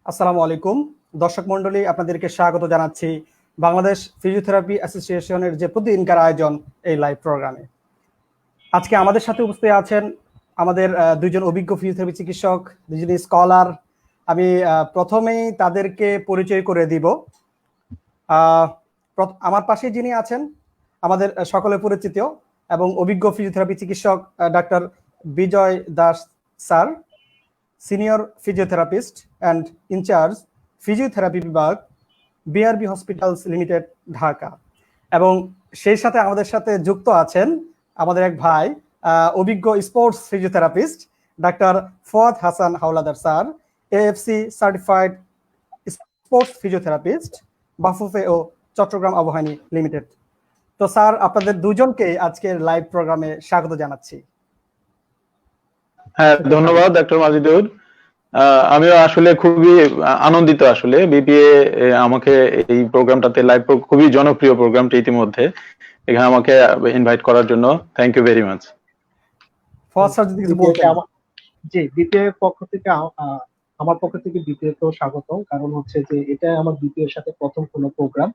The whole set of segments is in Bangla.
আসসালামু আলাইকুম দর্শক মণ্ডলী, আপনাদেরকে স্বাগত জানাচ্ছি বাংলাদেশ ফিজিওথেরাপি অ্যাসোসিয়েশনের যে প্রতিদিনকার আয়োজন এই লাইভ প্রোগ্রামে। আজকে আমাদের সাথে উপস্থিত আছেন আমাদের দুইজন অভিজ্ঞ ফিজিওথেরাপি চিকিৎসক, দুজন স্কলার। আমি প্রথমেই তাদেরকে পরিচয় করে দিব। আমার পাশে যিনি আছেন আমাদের সকলে পরিচিত এবং অভিজ্ঞ ফিজিওথেরাপি চিকিৎসক doctor Bijoy Das sir, senior physiotherapist and in charge physiotherapy বিভাগ, বিআরবি হসপিটালস লিমিটেড, ঢাকা। এবং সেই সাথে আমাদের সাথে যুক্ত আছেন আমাদের এক ভাই, অভিজ্ঞ sports physiotherapist doctor Fuad Hasan Howlader sir, AFC certified sports physiotherapist, BAFUFE ও চট্টগ্রাম আবহানী লিমিটেড। তো স্যার, আপনাদের দুজনকে আজকের লাইভ প্রোগ্রামে স্বাগত জানাচ্ছি। হ্যাঁ, ধন্যবাদ ডক্টর মাজিদুর। আমিও আসলে খুবই আনন্দিত। আসলে বিপিএ আমাকে এই প্রোগ্রামটাতে লাইভ, খুবই জনপ্রিয় প্রোগ্রামটি ইতিমধ্যে, এখানে আমাকে ইনভাইট করার জন্য থ্যাংক ইউ ভেরি মাচ। জি, বিপিএ পক্ষ থেকে আমার পক্ষ থেকে বিপিএ তো স্বাগত। কারণ হচ্ছে যে এটা আমার বিপিএ এর সাথে প্রথম কোনো প্রোগ্রাম,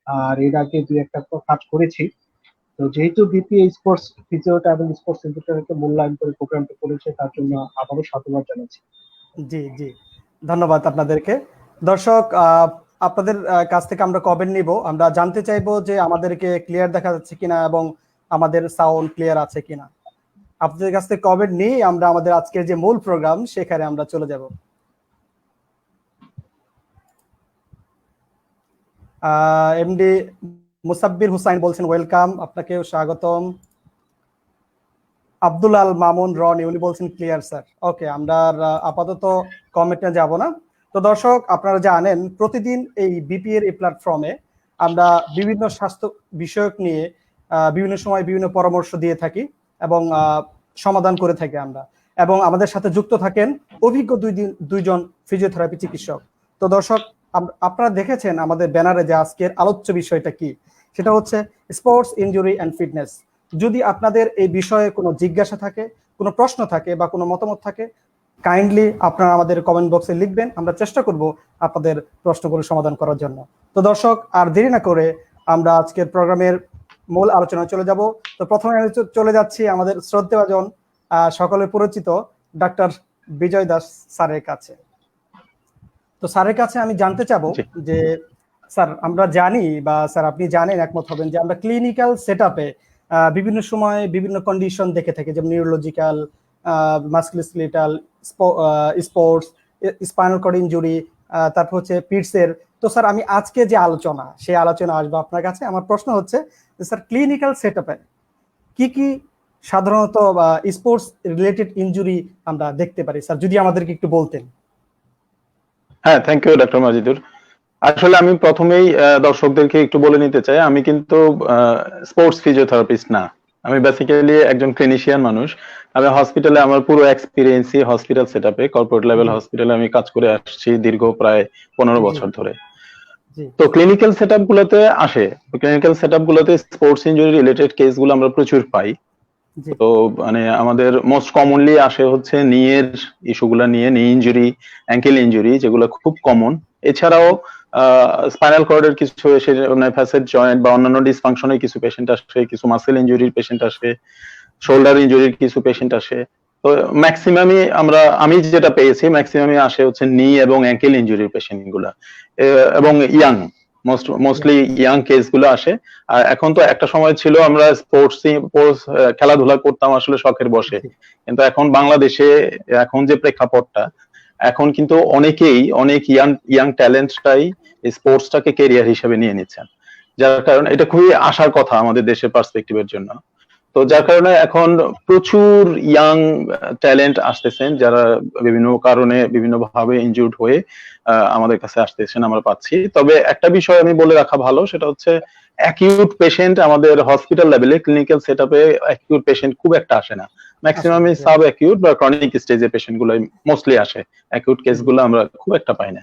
আর এর আগে দুই একটা কাজ করেছি। তো যেহেতু বিপিএ স্পোর্টস ফিজিওথেরাপি এবং স্পোর্টস সেন্টারকে মূল্যায়ন করে প্রোগ্রামটা করেছে, তার জন্য আবারও সাধুবাদ জানাচ্ছি। জি জি, ধন্যবাদ আপনাদেরকে। দর্শক, আপনাদের কাছ থেকে আমরা কমেন্ট নিব। আমরা জানতে চাইবো যে আমাদেরকে ক্লিয়ার দেখা যাচ্ছে কিনা এবং আমাদের সাউন্ড ক্লিয়ার আছে কিনা। আপনাদের কাছ থেকে কমেন্ট নিয়ে আমরা আমাদের আজকের যে মূল প্রোগ্রাম সেখানে আমরা চলে যাব। এমডি মুসাব্বির হুসাইন বলছেন ওয়েলকাম, আপনাকেও স্বাগতম। আব্দুল আল মামুন রনি উনি বলছেন ক্লিয়ার স্যার। ওকে, আমরা আপাতত কমেন্টে যাব না। তো দর্শক, আপনারা জানেন প্রতিদিন এই বিপিএর এই প্ল্যাটফর্মে আমরা বিভিন্ন স্বাস্থ্য বিষয়ক নিয়ে বিভিন্ন সময় বিভিন্ন পরামর্শ দিয়ে থাকি এবং সমাধান করে থাকি আমরা। এবং আমাদের সাথে যুক্ত থাকেন অভিজ্ঞ দুইজন ফিজিওথেরাপি চিকিৎসক। তো দর্শক, আপনারা দেখেছেন আমাদের ব্যানারে যে আজকের আলোচ্য বিষয়টা কি, সেটা হচ্ছে স্পোর্টস ইনজুরি অ্যান্ড ফিটনেস। যদি আপনাদের এই বিষয়ে কোনো জিজ্ঞাসা থাকে, কোনো প্রশ্ন থাকে বা কোনো মতামত থাকে, কাইন্ডলি আপনারা আমাদের কমেন্ট বক্সে লিখবেন। আমরা চেষ্টা করব আপনাদের প্রশ্নগুলো সমাধান করার জন্য। তো দর্শক, আর দেরি না করে আমরা আজকের প্রোগ্রামের মূল আলোচনায় চলে যাব। তো প্রথমে আমি চলে যাচ্ছি আমাদের শ্রদ্ধেয়জন সকলের পরিচিত ডাক্তার বিজয় দাস স্যারের কাছে। তো স্যারের কাছে আমি জানতে চাবো যে স্যার, আমরা জানি বা স্যার আপনি জানেন, একমত হবেন যে আমরা ক্লিনিক্যাল সেটআপে বিভিন্ন সময় বিভিন্ন কন্ডিশন দেখে থাকি, যেমন neurological, musculoskeletal, sports, spinal cord injury, তারপর হচ্ছে পিটসের। তো স্যার, আমি আজকে যে আলোচনা, সেই আলোচনা আসবো আপনার কাছে। আমার প্রশ্ন হচ্ছে স্যার, ক্লিনিক্যাল সেটআপে কি কি সাধারণত স্পোর্টস রিলেটেড ইনজুরি আমরা দেখতে পারি স্যার, যদি আমাদেরকে একটু বলতেন। হ্যাঁ, থ্যাংক ইউ ডক্টর মাজিদুর। আসলে আমি প্রথমেই দর্শকদেরকে একটু বলে নিতে চাই, আমি কিন্তু স্পোর্টস ফিজিওথেরাপিস্ট না। আমি বেসিক্যালি একজন ক্লিনিশিয়ান মানুষ। আমি হসপিটালে আমার পুরো এক্সপিরিয়েন্সই হসপিটাল সেটআপে, কর্পোরেট লেভেল হসপিটালে আমি কাজ করে আসছি দীর্ঘ প্রায় 15 বছর ধরে। তো ক্লিনিক্যাল সেটআপ গুলোতে ক্লিনিক্যাল সেটআপ গুলোতে স্পোর্টস ইনজুরি রিলেটেড কেসগুলো আমরা প্রচুর পাই। তো মানে আমাদের মোস্ট কমনলি আসে হচ্ছে নিয়ের ইস্যুগুলো নিয়ে, নি ইনজুরি, অ্যাঙ্কেল ইনজুরি, যেগুলো খুব কমন। এছাড়াও স্পাইনাল কর্ডের কিছু এসে, ফ্যাসেট জয়েন্ট বা অন্যান্য ডিসফাংশনের কিছু পেশেন্ট আসে, কিছু মাসেল ইনজুরির পেশেন্ট আসে, শোল্ডার ইনজুরির কিছু পেশেন্ট আসে। তো ম্যাক্সিমামই আমি যেটা পেয়েছি ম্যাক্সিমামই আসে হচ্ছে নি এবং অ্যাঙ্কেল ইনজুরির পেশেন্ট গুলা, এবং ইয়াং, মোস্টলি ইয়াং কেস গুলো আসে। আর এখন তো একটা সময় ছিল আমরা স্পোর্টস খেলাধুলা করতাম আসলে শখের বসে, কিন্তু এখন বাংলাদেশে এখন যে প্রেক্ষাপটটা, এখন কিন্তু অনেক ইয়াং ট্যালেন্টটাই স্পোর্টসটাকে ক্যারিয়ার হিসেবে নিয়ে নিচ্ছেন, যার কারণে এটা খুবই আশার কথা আমাদের দেশের পার্সপেক্টিভের জন্য। তো যার কারণে এখন প্রচুর ইয়াং ট্যালেন্ট আসতেছেন, যারা বিভিন্ন কারণে বিভিন্ন ভাবে ইনজুর্ড হয়ে আমাদের কাছে আসতেছেন, আমরা পাচ্ছি। তবে একটা বিষয় আমি বলে রাখা ভালো, সেটা হচ্ছে অ্যাকিউট পেশেন্ট আমাদের হসপিটাল লেভেলে ক্লিনিক্যাল সেটআপে অ্যাকিউট পেশেন্ট খুব একটা আসে না। ম্যাক্সিমামই সাব অ্যাকিউট বা ক্রনিক স্টেজের পেশেন্ট গুলোই মোস্টলি আসে, অ্যাকিউট কেসগুলো আমরা খুব একটা পাই না।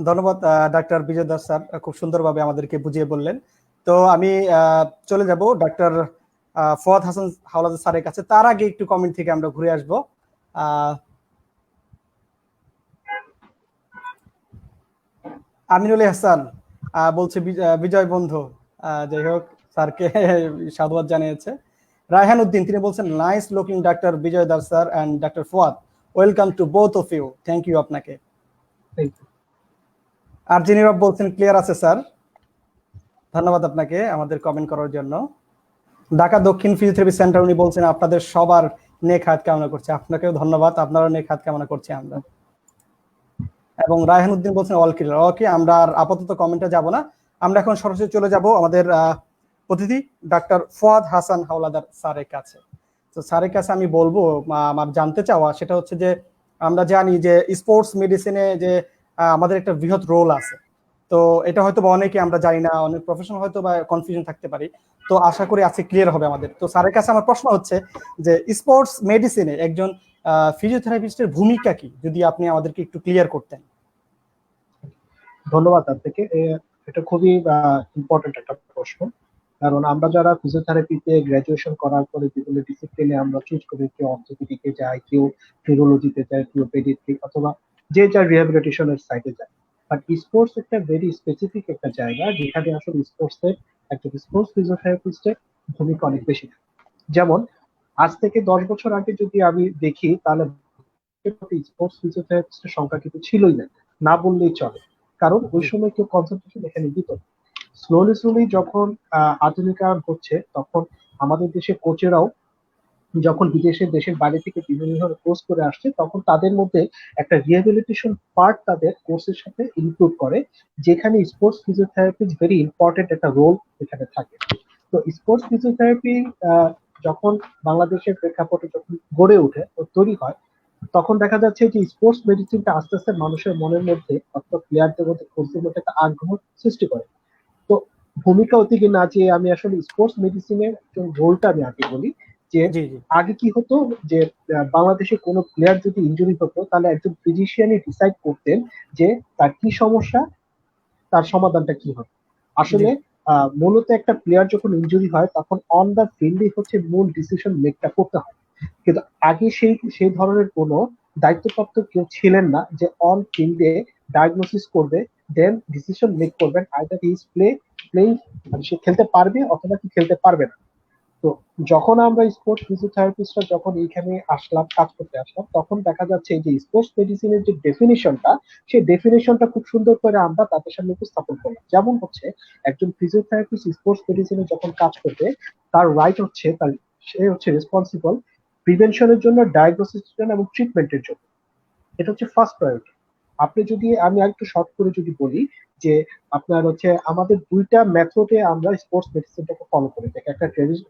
ধন্যবাদ ডাক্তার বিজয় দাস স্যার, খুব সুন্দরভাবে আমাদেরকে বুঝিয়ে বললেন। তো আমি চলে যাব ডাক্তার ফুয়াদ হাসান হাওলাদার স্যারের কাছে। তার আগে একটু কমেন্ট থেকে আমরা ঘুরে আসবো। আমিনুল হাসান বলছে বিজয় বন্ধু, যাই হোক স্যারকে সাধুবাদ জানিয়েছে। রায়হান উদ্দিন তিনি বলছেন nice looking doctor Bijoy Das sir and doctor Fuad, welcome to both of you, thank you আপনাকে। আর যিনি বলছেন ক্লিয়ার আছে স্যার, ধন্যবাদ আপনাকে আমাদের কমেন্ট করার জন্য। ঢাকা দক্ষিণ ফিজিওথেরাপি সেন্টার উনি বলছেন আপনাদের সবার নেক হাত কামনা করছে, আপনাকেও ধন্যবাদ, আপনারও নেক হাত কামনা করছি আমরা। এবং রায়হান উদ্দিন বলছেন অল ক্লিয়ার। ওকে, আমরা আর আপাতত কমেন্টে যাব না, আমরা এখন সরাসরি চলে যাব আমাদের অতিথি ডাক্তার ফুয়াদ হাসান হাওলাদার স্যারের কাছে। তো স্যারের কাছে আমি বলবো আমার জানতে চাওয়া সেটা হচ্ছে যে আমরা জানি যে স্পোর্টস মেডিসিনে যে আমাদের একটা বৃহৎ রোল আছে, তো এটা হয়তো বা অনেকে আমরা জানি না, অনেক প্রফেশনাল হয়তো বা কনফিউশন থাকতে পারি, তো আশা করি আজকে ক্লিয়ার হবে আমাদের। তো স্যারের কাছে আমার প্রশ্ন হচ্ছে যে স্পোর্টস মেডিসিনে একজন ফিজিওথেরাপিস্টের ভূমিকা কি, যদি আপনি আমাদেরকে একটু ক্লিয়ার করতেন। ধন্যবাদ আপনাকে, এটা খুবই ইম্পর্টেন্ট একটা প্রশ্ন। কারণ আমরা যারা ফিজিওথেরাপিতে গ্রাজুয়েশন করার পরে বিভিন্ন ডিসিপ্লিনে আমরা চুজ করি, কেউ অর্থোপেডিকে যায়, কেউ নিউরোলজিতে যায়, কেউ পেডিয়াট্রিক অথবা যে যার রিহ্যাবিলিটেশনের সাইডে যায়। বাট স্পোর্টস একটা ভেরি স্পেসিফিক একটা জায়গা যেখানে আসলে স্পোর্টসের একজন স্পোর্টস ফিজিওথেরাপিস্টের ভূমিকা অনেক বেশি থাকে। যেমন আজ থেকে 10 বছর আগে যদি আমি দেখি তাহলে স্পোর্টস ফিজিওথেরাপিস্টের সংখ্যা কিন্তু ছিলই না, না বললেই চলে। কারণ ওই সময় কেউ কনসেন্ট্রেশন এখানে দিত না। স্লোলি স্লোলি যখন আধুনিকায়ন হচ্ছে, তখন আমাদের দেশে কোচেরাও যখন দেশের বাইরে থেকে বিভিন্ন ধরনের কোর্স করে আসছে, তখন তাদের মধ্যে একটা রিহ্যাবিলিটেশন পার্ট তাদের কোর্সের সাথে ইনক্লুড করে, যেখানে স্পোর্টস ফিজিওথেরাপি ভেরি ইম্পর্টেন্ট একটা রোল এখানে থাকে। তো স্পোর্টস ফিজিওথেরাপি যখন বাংলাদেশের প্রেক্ষাপটে যখন গড়ে ওঠে ও তৈরি হয়, তখন দেখা যাচ্ছে যে স্পোর্টস মেডিসিনটা আস্তে আস্তে মানুষের মনের মধ্যে অর্থাৎ প্লেয়ারদের মধ্যে, কোচদের মধ্যে একটা আগ্রহ সৃষ্টি করে। তো ভূমিকা অতিকে না যে আমি আসলে স্পোর্টস মেডিসিনের রোলটা আমি আগে বলি যে জি জি আগে কি হতো যে বাংলাদেশে কোনো প্লেয়ার যদি ইনজুরি হতো তাহলে একজন ফিজিশিয়ানই ডিসাইড করতেন যে তার কি সমস্যা, তার সমাধানটা কি হবে। আসলে মূলত একটা প্লেয়ার যখন ইনজুরি হয় তখন অন দা ফিল্ডে হচ্ছে মূল ডিসিশন মেকটা করতে হয়, কিন্তু আগে সেই ধরনের কোনো দায়িত্বপ্রাপ্ত কেউ ছিলেন না যে অন ফিল্ডে ডায়াগনোসিস করবে, দেন ডিসিশন মেক করবেন আইদার হি ইজ প্লেইং, মানে সে খেলতে পারবে অথবা কি খেলতে পারবে না। তো যখন আমরা স্পোর্টস ফিজিওথেরাপিস্টরা যখন এইখানে আসলাম, কাজ করতে আসলাম, তখন দেখা যাচ্ছে যে স্পোর্টস মেডিসিনের যে ডেফিনিশনটা, সেই ডেফিনিশনটা খুব সুন্দর করে আমরা তাদের সামনে উপস্থাপন করলাম। যেমন হচ্ছে একজন ফিজিওথেরাপিস্ট স্পোর্টস মেডিসিনে যখন কাজ করবে, তার রাইট হচ্ছে সে হচ্ছে রেসপন্সিবল প্রিভেনশনের জন্য, ডায়াগনোসিসের জন্য এবং ট্রিটমেন্টের জন্য। এটা হচ্ছে ফার্স্ট প্রায়োরিটি। আপনি যদি আমি আরেকটু শর্ট করে যদি বলি যে আপনার হচ্ছে আমাদের দুইটা মেথডে আমরা স্পোর্টস মেডিসিনটাকে ফলো করে থাকি, একটা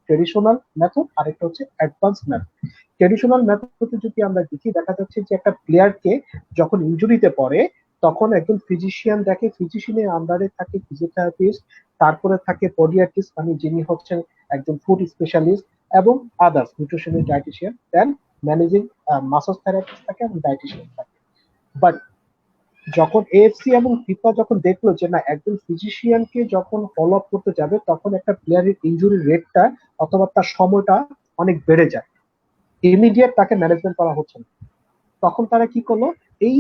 ট্রেডিশনাল মেথড আর একটা হচ্ছে অ্যাডভান্স মেথড। ট্রেডিশনাল মেথডে যদি আমরা দেখি, দেখা যাচ্ছে যে একটা প্লেয়ারকে যখন ইনজুরিতে পড়ে তখন একজন ফিজিশিয়ান দেখে, ফিজিশিয়ানের আন্ডারে থাকে ফিজিওথেরাপিস্ট, তারপরে থাকে পডিয়াট্রিস্ট মানে যিনি হচ্ছেন একজন ফুড স্পেশালিস্ট, এবং আদার্স নিউট্রিশনিস্ট, ডায়েটিশিয়ান, দেন ম্যানেজিং মাসাজ থেরাপিস্ট থাকে এবং ডায়েটিশিয়ান থাকে। বাট যখন এএফসি এবং ফিফা যখন দেখলো যে না, একজন ফিজিশিয়ানকে যখন ফলো আপ করতে যাবে তখন একটা প্লেয়ারের ইনজুরি রেটটা অথবা তার সময়টা অনেক বেড়ে যায়, ইমিডিয়েট তাকে ম্যানেজমেন্ট করা হচ্ছে না, তখন তারা কি করলো, এই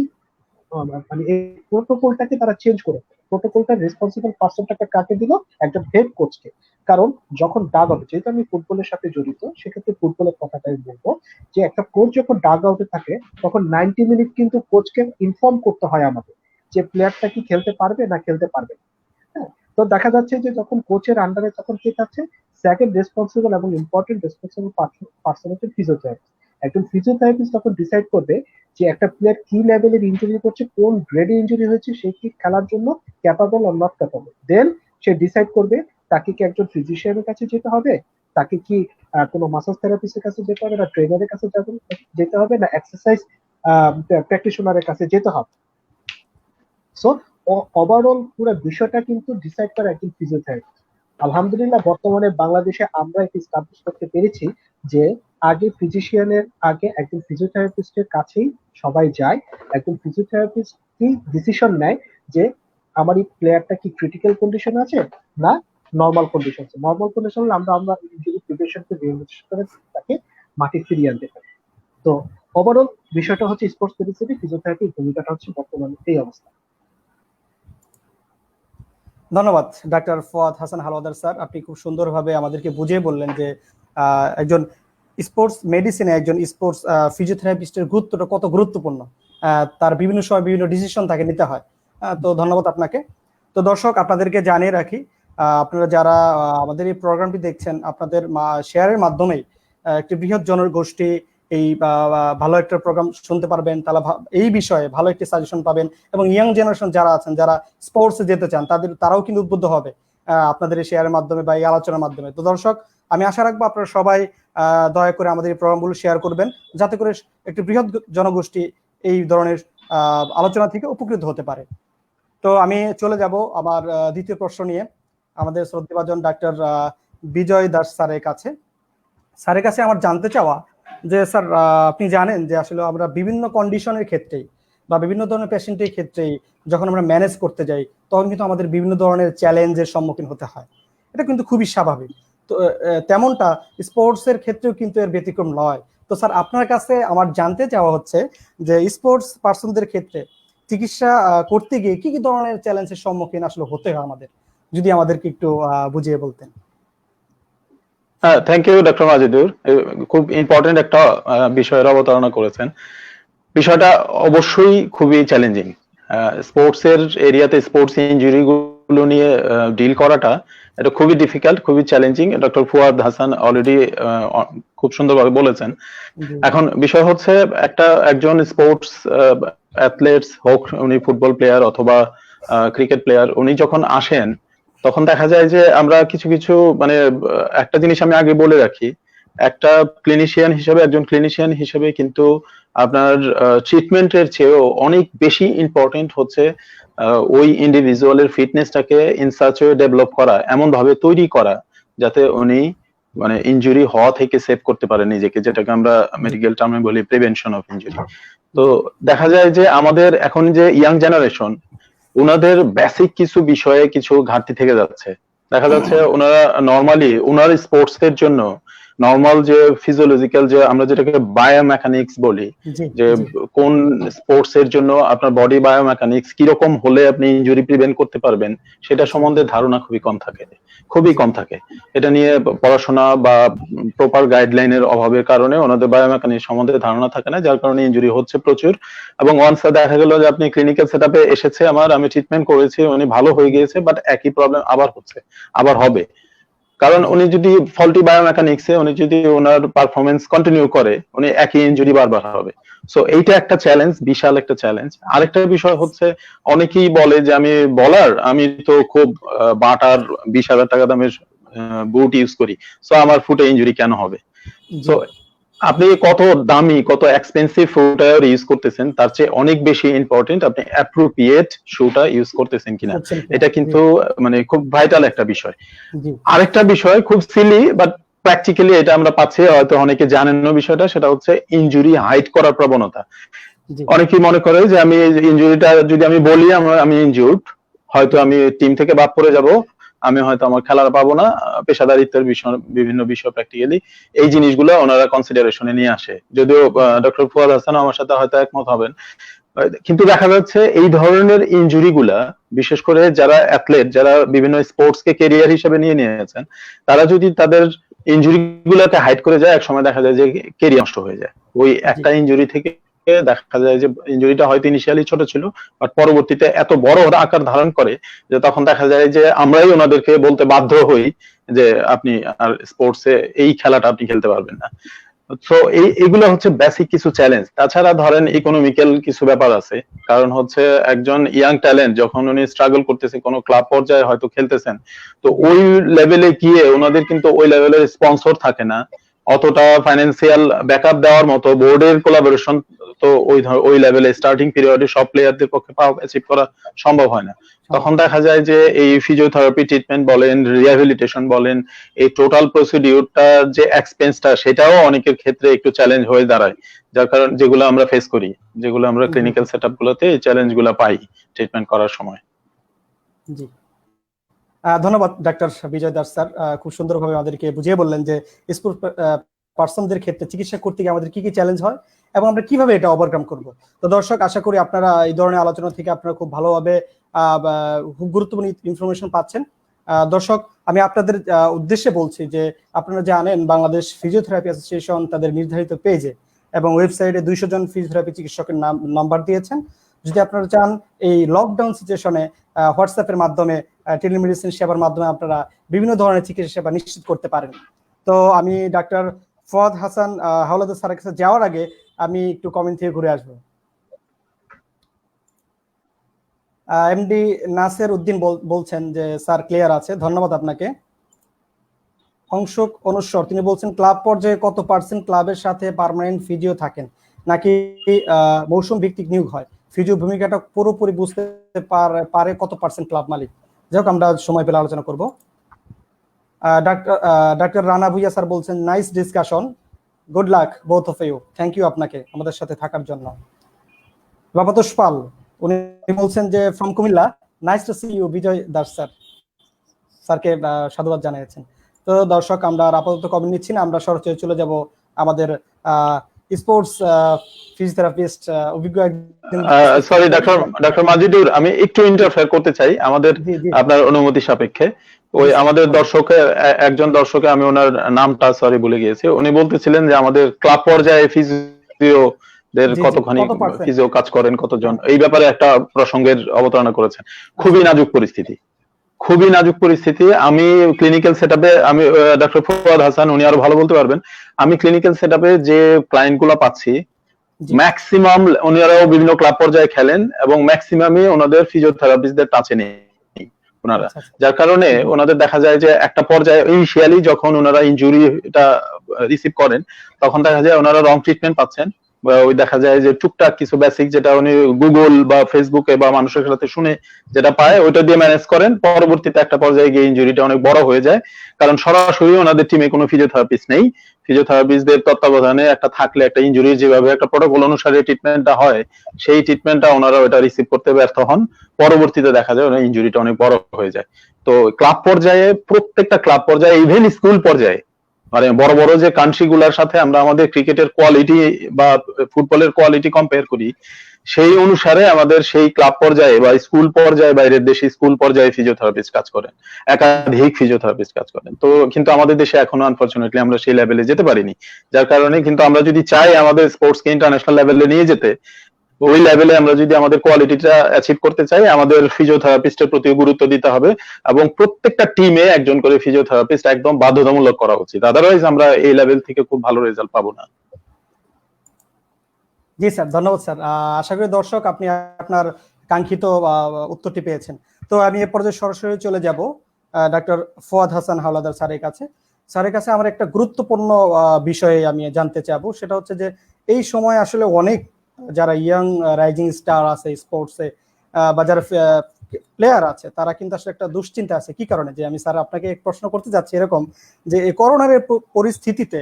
মানে এই প্রোটোকলটাকে তারা চেঞ্জ করে, প্রোটোকলটার রেসপন্সিবল পার্সনটাকে কাকে দিল, একজন হেড কোচকে। কারণ যখন ডাগ আউট, যেহেতু আমি ফুটবলের সাথে জড়িত সেক্ষেত্রে ফুটবলের কথাটাই বলবো, যে একটা কোচ যখন ডাগ আউটে থাকে তখন 90 মিনিট কিন্তু কোচকে ইনফর্ম করতে হয় আমাদের যে প্লেয়ারটা কি খেলতে পারবে না খেলতে পারবে না। হ্যাঁ, তো দেখা যাচ্ছে যে যখন কোচের আন্ডারে তখন কে থাকছে, সেকেন্ড রেসপন্সিবল এবং ইম্পর্টেন্ট রেসপন্সিবল পার্সন হচ্ছে ফিজিওথেরাপিস্ট। একজন ফিজিওথেরাপিস্ট তখন ডিসাইড করবে যে একটা প্লেয়ার কি লেভেলের ইনজুরি করছে, কোন গ্রেডে ইনজুরি হয়েছে, সে কি খেলার জন্য capable or not capable. Then সে ডিসাইড করবে তাকে কি একজন ফিজিশিয়ানের কাছে যেতে হবে, তাকে কি কোনো মাসাজ থেরাপিস্টের কাছে যেতে হবে, না ট্রেনারের কাছে যেতে হবে, না এক্সারসাইজ প্র্যাকটিশনারের কাছে যেতে হবে। সো ওভারঅল পুরো বিষয়টা কিন্তু ডিসাইড করে একজন ফিজিওথেরাপিস্ট। আলহামদুলিল্লাহ বর্তমানে বাংলাদেশে আমরা এটি স্টাবলিশ করতে পেরেছি যে আগে ফিজিশিয়ানের আগে একজন ফিজিওথেরাপিস্টের কাছেই সবাই যায়, একজন ফিজিওথেরাপিস্ট কি ডিসিশন নেয় যে আমার এই প্লেয়ারটা কি ক্রিটিক্যাল কন্ডিশন আছে না নর্মাল কন্ডিশন আছে। নর্মাল কন্ডিশন হলে আমরা আমরা ইনজুরি প্রিভেনশনকে রিহ্যাবিলিটেশন করে তাকে মাঠে ফিরিয়ে আনতে পারি। তো ওভারঅল বিষয়টা হচ্ছে স্পোর্টস মেডিসিনে ফিজিওথেরাপির ভূমিকাটা হচ্ছে বর্তমানে এই অবস্থা। ধন্যবাদ ডাক্তার ফুয়াদ হাসান হালওয়াদার স্যার, আপনি খুব সুন্দরভাবে আমাদেরকে বুঝিয়ে বললেন যে একজন স্পোর্টস মেডিসিনে একজন স্পোর্টস ফিজিওথেরাপিস্টের গুরুত্বটা কত গুরুত্বপূর্ণ। তার বিভিন্ন সময় বিভিন্ন ডিসিশন তাকে নিতে হয়। তো ধন্যবাদ আপনাকে। তো দর্শক, আপনাদেরকে জানিয়ে রাখি, আপনারা যারা আমাদের এই প্রোগ্রামটি দেখছেন, আপনাদের শেয়ারের মাধ্যমেই একটি বৃহৎ জনগোষ্ঠী এই ভালো একটা প্রোগ্রাম শুনতে পারবেন, তারা এই বিষয়ে ভালো একটি সাজেশন পাবেন, এবং ইয়াং জেনারেশন যারা আছেন, যারা স্পোর্টসে যেতে চান, তারাও কিন্তু উদ্বুদ্ধ হবে আপনাদের এই শেয়ারের মাধ্যমে বা এই আলোচনার মাধ্যমে। তো দর্শক, আমি আশা রাখবো আপনারা সবাই দয়া করে আমাদের এই প্রোগ্রামগুলো শেয়ার করবেন, যাতে করে একটি বৃহৎ জনগোষ্ঠী এই ধরনের আলোচনা থেকে উপকৃত হতে পারে। তো আমি চলে যাব আমার দ্বিতীয় প্রশ্ন নিয়ে আমাদের শ্রদ্ধাভাজন ডাক্তার বিজয় দাস স্যারের কাছে। স্যারের কাছে আমার জানতে চাওয়া যে স্যার, আপনি জানেন যে আসলে আমরা বিভিন্ন কন্ডিশনের ক্ষেত্রেই বা বিভিন্ন ধরনের পেশেন্টের ক্ষেত্রেই যখন আমরা ম্যানেজ করতে যাই, তখন কিন্তু আমাদের বিভিন্ন ধরনের চ্যালেঞ্জের সম্মুখীন হতে হয়। এটা কিন্তু খুবই স্বাভাবিক। তো তেমনটা স্পোর্টসের ক্ষেত্রেও কিন্তু এর ব্যতিক্রম নয়। তো স্যার, আপনার কাছে আমার জানতে চাওয়া হচ্ছে যে স্পোর্টস পার্সনদের ক্ষেত্রে চিকিৎসা করতে গিয়ে কি কি ধরনের চ্যালেঞ্জের সম্মুখীন আসলে হতে হয় আমাদের, যদি আমাদেরকে একটু বুঝিয়ে বলতেন। হ্যাঁ, থ্যাংক ইউ ডক্টর মাজেদুর, খুব ইম্পর্টেন্ট একটা বিষয়ের অবতারণা করেছেন। বিষয়টা অবশ্যই খুবই চ্যালেঞ্জিং। স্পোর্টস এর এরিয়াতে স্পোর্টস ইনজুরি গুলো নিয়ে ডিল করাটা এটা খুবই ডিফিকাল্ট, খুবই challenging. Doctor Fuad Hasan already খুব সুন্দরভাবে বলেছেন। এখন বিষয় হচ্ছে, একজন স্পোর্টস অ্যাথলেটস হোক, উনি ফুটবল প্লেয়ার অথবা ক্রিকেট প্লেয়ার, উনি যখন আসেন তখন দেখা যায় যে আমরা কিছু কিছু মানে একটা জিনিস আমি আগে বলে রাখি, একজন ক্লিনিশিয়ান হিসেবে কিন্তু আপনার ট্রিটমেন্টের চেয়েও অনেক বেশি ইম্পর্টেন্ট হচ্ছে ওই ইন্ডিভিজুয়ালের ফিটনেসটাকে ইন সাচ ওয়ে ডেভেলপ করা, এমন ভাবে তৈরি করা যাতে উনি মানে ইনজুরি হওয়া থেকে সেভ করতে পারে নিজেকে, যেটাকে আমরা মেডিকেল টার্মে বলি প্রিভেনশন অফ ইনজুরি। তো দেখা যায় যে আমাদের এখন যে ইয়াং জেনারেশন, ওনাদের বেসিক কিছু বিষয়ে কিছু ঘাটতি থেকে যাচ্ছে। দেখা যাচ্ছে ওনারা নর্মালি ওনার স্পোর্টস এর জন্য নর্মাল যে ফিজিওলজিক্যাল, যে আমরা যেটাকে বায়োমেকানিক্স বলি, যে কোন স্পোর্টস এর জন্য আপনার বডি বায়োমেকানিক্স কিরকম হলে আপনি ইনজুরি প্রিভেন্ট করতে পারবেন, সেটা সম্বন্ধে ধারণা খুবই কম থাকে। এটা নিয়ে পড়াশোনা বা প্রপার গাইডলাইনের অভাবের কারণে ওনাদের বায়োমেকানিক্স সম্বন্ধে ধারণা থাকে না, যার কারণে ইনজুরি হচ্ছে প্রচুর। এবং ওয়ান্স দেখা গেল যে আপনি ক্লিনিক্যাল সেটআপে এসেছে, আমি ট্রিটমেন্ট করেছি, উনি ভালো হয়ে গিয়েছে, বাট একই প্রবলেম আবার হচ্ছে, আবার হবে। কারণ উনি যদি ফল্টি বায়োমেকানিক্সে উনি যদি ওনার পারফরমেন্স কন্টিনিউ করে, উনি একই ইনজুরি বারবার হবে। সো এইটা একটা চ্যালেঞ্জ, বিশাল একটা চ্যালেঞ্জ। আরেকটা বিষয় হচ্ছে, অনেকেই বলে যে আমি তো খুব বাটার 20,000 টাকা দামের বুট ইউজ করি, সো আমার ফুটে ইনজুরি কেন হবে? সো আপনি কত দামি, কত এক্সপেন্সিভ ফুটওয়্যার ইউজ করতেছেন, তার চেয়ে অনেক বেশি ইম্পর্টেন্ট আপনি অ্যাপ্রোপ্রিয়েট শুটা ইউজ করতেছেন কিনা। এটা কিন্তু মানে খুব ভাইটাল একটা বিষয়। আরেকটা বিষয় খুব সিলি বাট প্র্যাকটিক্যালি এটা আমরা পাচ্ছি, হয়তো অনেকে জানেন না বিষয়টা, সেটা হচ্ছে ইনজুরি হাইড করার প্রবণতা। অনেকেই মনে করে যে আমি ইনজুরিটা যদি আমি বলি আমি ইনজুর্ড, হয়তো আমি টিম থেকে বাদ পড়ে যাব, আমি হয়তো আমার খেলার পাবো না, পেশাদারিত্বের বিষয়, বিভিন্ন বিষয় প্র্যাকটিক্যালি এই জিনিসগুলো ওনারা কনসিডারেশনে নিয়ে আসে। যদিও ডক্টর ফুয়াদ হাসান আমার সাথে হয়তো একমত হবেন, কিন্তু দেখা যাচ্ছে এই ধরনের ইনজুরি গুলা, বিশেষ করে যারা অ্যাথলেট, যারা বিভিন্ন স্পোর্টস কে ক্যারিয়ার হিসেবে নিয়ে নিয়েছেন, তারা যদি তাদের ইনজুরি গুলাকে হাইড করে যায়, একসময় দেখা যায় যে ক্যারিয়ার নষ্ট হয়ে যায়। ওই একটা ইনজুরি থেকে দেখা যায় যে ইনজুরিটা হয়তো ইনিশিয়ালি ছোট ছিল, বাট পরবর্তীতে এত বড় আকার ধারণ করে যে তখন দেখা যায় যে আমরাই ওনাদেরকে বলতে বাধ্য হই যে আপনি আর স্পোর্টসে এই খেলাটা আপনি খেলতে পারবেন না। তো এইগুলো হচ্ছে বেসিক কিছু চ্যালেঞ্জ। তাছাড়া ধরেন ইকোনমিক্যাল কিছু ব্যাপার আছে, কারণ হচ্ছে একজন ইয়াং ট্যালেন্ট যখন উনি স্ট্রাগল করতেছে, কোনো ক্লাব পর্যায়ে হয়তো খেলতেছেন, তো ওই লেভেলে গিয়ে ওনাদের কিন্তু ওই লেভেলের স্পন্সর থাকে না, অতটা ফাইন্যান্সিয়াল ব্যাকআপ দেওয়ার মতো বোর্ডের কোলাবোরেশন তো ওই লেভেলে স্টার্টিং পিরিয়ডে সব প্লেয়ারদের পক্ষে অ্যাচিভ করা সম্ভব হয় না। তখন দেখা যায় যে এই ফিজিওথেরাপি ট্রিটমেন্ট বলেন, রিহ্যাবিলিটেশন বলেন, এই টোটাল প্রসিডিউরটা যে এক্সপেন্সটা, সেটাও অনেকের ক্ষেত্রে একটু চ্যালেঞ্জ হয়ে দাঁড়ায়, যার কারণ যেগুলো আমরা ফেস করি, যেগুলো আমরা ক্লিনিক্যাল সেটআপ গুলোতে এই চ্যালেঞ্জ গুলো পাই ট্রিটমেন্ট করার সময়। জি, ধন্যবাদ ডাক্তার বিজয় দাস স্যার, খুব সুন্দরভাবে আমাদেরকে বুঝিয়ে বললেন যে স্পোর্টস পার্সনদের ক্ষেত্রে চিকিৎসা করতে গিয়ে আমাদের কি কি চ্যালেঞ্জ হয় এবং আমরা কিভাবে এটা ওভারকাম করব। তো দর্শক, আশা করি আপনারা এই ধরনের আলোচনা থেকে আপনারা খুব ভালোভাবে খুব গুরুত্বপূর্ণ ইনফরমেশন পাচ্ছেন। দর্শক, আমি আপনাদের উদ্দেশ্যে বলছি যে আপনারা জানেন বাংলাদেশ ফিজিওথেরাপি অ্যাসোসিয়েশন তাদের নির্ধারিত পেজে এবং ওয়েবসাইটে 200 জন ফিজিওথেরাপি চিকিৎসকের নাম্বার দিয়েছেন। যদি আপনারা চান এই লকডাউন সিচুয়েশনে হোয়াটসঅ্যাপের মাধ্যমে টেলিমেডিসিন সেবার মাধ্যমে আপনারা বিভিন্ন ধরনের চিকিৎসা সেবা নিশ্চিত করতে পারেন। তো আমি ডাক্তার ফুয়াদ হাসান হাওলাদার স্যারের কাছে যাওয়ার আগে আমি একটু কমেন্ট থেকে ঘুরে আসবো। এমডি নাসের উদ্দিন বলছেন যে স্যার ক্লিয়ার আছে, ধন্যবাদ আপনাকে। অংশক অনুস্বর তিনি বলছেন ক্লাব পর্যায়ে কত পার্সেন্ট ক্লাবের সাথে পার্মানেন্ট ফিজিও থাকেন নাকি মৌসুম ভিত্তিক নিয়োগ হয়? ফিজিও ভূমিকাটা পুরোপুরি বুঝতে পারে কত পার্সেন্ট ক্লাব মালিক? যাই হোক, আমরা সময় পেলে আলোচনা করব। ডাক্তার রানা ভুইয়া স্যার বলছেন nice discussion, good luck both of you. Thank you আপনাকে আমাদের সাথে থাকার জন্য। বাবাতোষ পাল উনি বলছেন যে from Comilla, nice to see you Bijoy Das sir, স্যারকে সাধুবাদ জানিয়েছেন। তো দর্শক, আমরা আপাতত কমেন্ট নিচ্ছি না, আমরা সরাসরি চলে যাব আমাদের স্পোর্টস ফিজিওথেরাপিস্ট অভিজ্ঞ সরি ডক্টর মাজিদুর, আমি একটু ইন্টারফেয়ার করতে চাই আমাদের আপনার অনুমতি সাপেক্ষে। ওই আমাদের একজন দর্শকে আমি ওনার নামটা সরি ভুলে গিয়েছি, উনি বলতেছিলেন যে আমাদের ক্লাব পর্যায়ে ফিজিওদের কতখানি ফিজিও কাজ করেন, কতজন, এই ব্যাপারে একটা প্রসঙ্গের অবতারণা করেছেন। খুবই নাজুক পরিস্থিতি। আমি ক্লিনিক্যাল সেটআপে, আমি ডক্টর ফুয়াদ হাসান উনি আরো ভালো বলতে পারবেন, আমি ক্লিনিক্যাল সেটআপে যে ক্লায়েন্ট গুলো পাচ্ছি ম্যাক্সিমাম ওনারাও বিভিন্ন ক্লাব পর্যায়ে খেলেন এবং ম্যাক্সিমামই ওনাদের ফিজিওথেরাপিস্টদের টাচে নেই ওনারা, যার কারণে ওনাদের দেখা যায় যে একটা পর্যায়ে ইনিশিয়ালি যখন ওনারা ইনজুরিটা রিসিভ করেন তখন দেখা যায় ওনারা রং ট্রিটমেন্ট পাচ্ছেন, ওই দেখা যায় যে টুকটাক কিছু বেসিক যেটা উনি গুগল বা ফেসবুকে বা মানুষের সাথে শুনে যেটা পায় ওইটা দিয়ে ম্যানেজ করেন, পরবর্তীতে একটা পর্যায়ে গিয়ে ইনজুরিটা অনেক বড় হয়ে যায়, কারণ সরাসরি ওনাদের টিমে কোনো ফিজিওথেরাপিস্ট নেই। ফিজিওথেরাপিস্টদের তত্ত্বাবধানে একটা থাকলে একটা ইনজুরির যেভাবে একটা প্রোটোকল অনুসারে ট্রিটমেন্টটা হয় সেই ট্রিটমেন্টটা ওনারা ওটা রিসিভ করতে ব্যর্থ হন, পরবর্তীতে দেখা যায় ওনার ইনজুরিটা অনেক বড় হয়ে যায়। তো ক্লাব পর্যায়ে, প্রত্যেকটা ক্লাব পর্যায়ে, ইভেন স্কুল পর্যায়ে, মানে বড় বড় যে কান্ট্রি গুলার সাথে আমরা আমাদের ক্রিকেটের কোয়ালিটি বা ফুটবলের কোয়ালিটি কম্পেয়ার করি, সেই অনুসারে আমাদের সেই ক্লাব পর্যায়ে বা স্কুল পর্যায়ে, বাইরের দেশে স্কুল পর্যায়ে ফিজিওথেরাপিস্ট কাজ করেন, একাধিক ফিজিওথেরাপিস্ট কাজ করেন। তো কিন্তু আমাদের দেশে এখনো আনফরচুনেটলি আমরা সেই লেভেলে যেতে পারিনি, যার কারণে কিন্তু আমরা যদি চাই আমাদের স্পোর্টসকে ইন্টারন্যাশনাল লেভেলে নিয়ে যেতে, ওই লেভেলে আমরা যদি আমাদের কোয়ালিটিটা অ্যাচিভ করতে চাই, আমাদের ফিজিওথেরাপিস্টের প্রতি গুরুত্ব দিতে হবে এবং প্রত্যেকটা টিমে একজন করে ফিজিওথেরাপিস্ট একদম বাধ্যতামূলক করা উচিত, আদারওয়াইজ আমরা এই লেভেল থেকে খুব ভালো রেজাল্ট পাবো না। জি স্যার, ধন্যবাদ স্যার। আশা করি দর্শক আপনি আপনার কাঙ্ক্ষিত উত্তরটি পেয়েছেন। তো আমি এ পর্যায়ে সরাসরি চলে যাব ডাক্তার ফুয়াদ হাসান হাওলাদার স্যারের কাছে আমার একটা গুরুত্বপূর্ণ বিষয়ে আমি জানতে চাবো, সেটা হচ্ছে যে এই সময় আসলে অনেক যারা ইয়াং রাইজিং স্টার আছে স্পোর্টসে বা যারা প্লেয়ার আছে তারা কিন্তু আসলে একটা দুশ্চিন্তা আছে। কি কারণে? যে আমি স্যার আপনাকে প্রশ্ন করতে যাচ্ছি এরকম যে এই করোনার পরিস্থিতিতে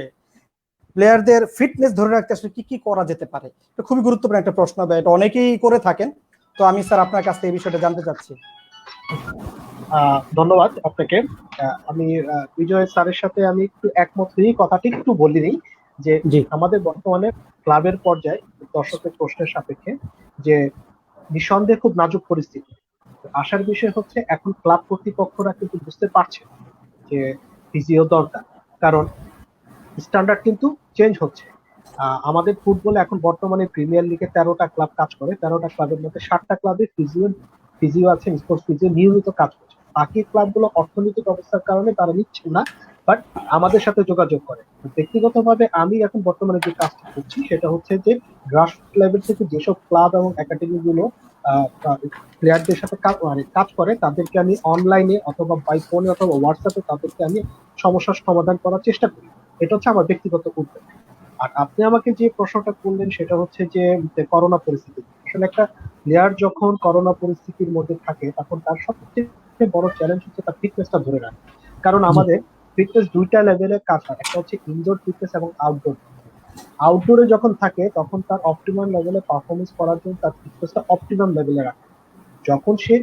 প্লেয়ারদের ফিটনেস ধরে রাখতে আসলে কি কি করা যেতে পারে? এটা খুবই গুরুত্বপূর্ণ একটা প্রশ্ন, এটা অনেকেই করে থাকেন। তো আমি স্যার আপনার কাছ থেকে এই বিষয়টা জানতে চাচ্ছি। ধন্যবাদ আপনাকে। আমি বিজয় স্যারের সাথে আমি একটু একমত হয়ে কথাটি একটু বলি নিই যে আমাদের বর্তমানে ক্লাবের পর্যায়ে দর্শকের প্রশ্নের সাপেক্ষে যে নিঃসন্দেহে খুব নাজুক পরিস্থিতি। আসার বিষয় হচ্ছে এখন ক্লাব কর্তৃপক্ষরা কিন্তু বুঝতে পারছে যে ফিজিও দরকার, কারণ স্ট্যান্ডার্ড কিন্তু চেঞ্জ হচ্ছে। আমাদের ফুটবলে এখন বর্তমানে প্রিমিয়ার লিগে 13টা ক্লাব কাজ করে, 13টা ক্লাবের মধ্যে 7টা ক্লাবে ফিজিও আছে, স্পোর্টস ফিজিও নিয়মিত কাজ করছে। বাকি ক্লাবগুলো অর্থনৈতিক অবস্থার কারণে তারা নিচ্ছে না, বাট আমাদের সাথে যোগাযোগ করে। ব্যক্তিগতভাবে আমি এখন বর্তমানে যে কাজটা করছি সেটা হচ্ছে যে গ্রাসরুট লেভেল থেকে যেসব ক্লাব এবং একাডেমি গুলো প্লেয়ারদের সাথে কাজ করে তাদেরকে আমি অনলাইনে অথবা বাই ফোনে অথবা হোয়াটসঅ্যাপে তাদেরকে আমি সমস্যার সমাধান করার চেষ্টা করি। এটা হচ্ছে আমার ব্যক্তিগত উদ্যোগ। আর আপনি আমাকে যে প্রশ্নটা করলেন সেটা হচ্ছে যে করোনা পরিস্থিতি, আসলে একটা প্লেয়ার যখন করোনা পরিস্থিতির মধ্যে থাকে তখন তার সবচেয়ে বড় চ্যালেঞ্জ হচ্ছে তার ফিটনেসটা ধরে রাখা। কারণ আমাদের ফিটনেস দুইটা লেভেলে কাজ হয়, একটা হচ্ছে ইনডোর ফিটনেস এবং আউটডোর। আউটডোরে যখন থাকে তখন তার অপটিমাম লেভেলে পারফরমেন্স করার জন্য তার ফিটনেসটা অপটিমাম লেভেলে রাখে। যখন সে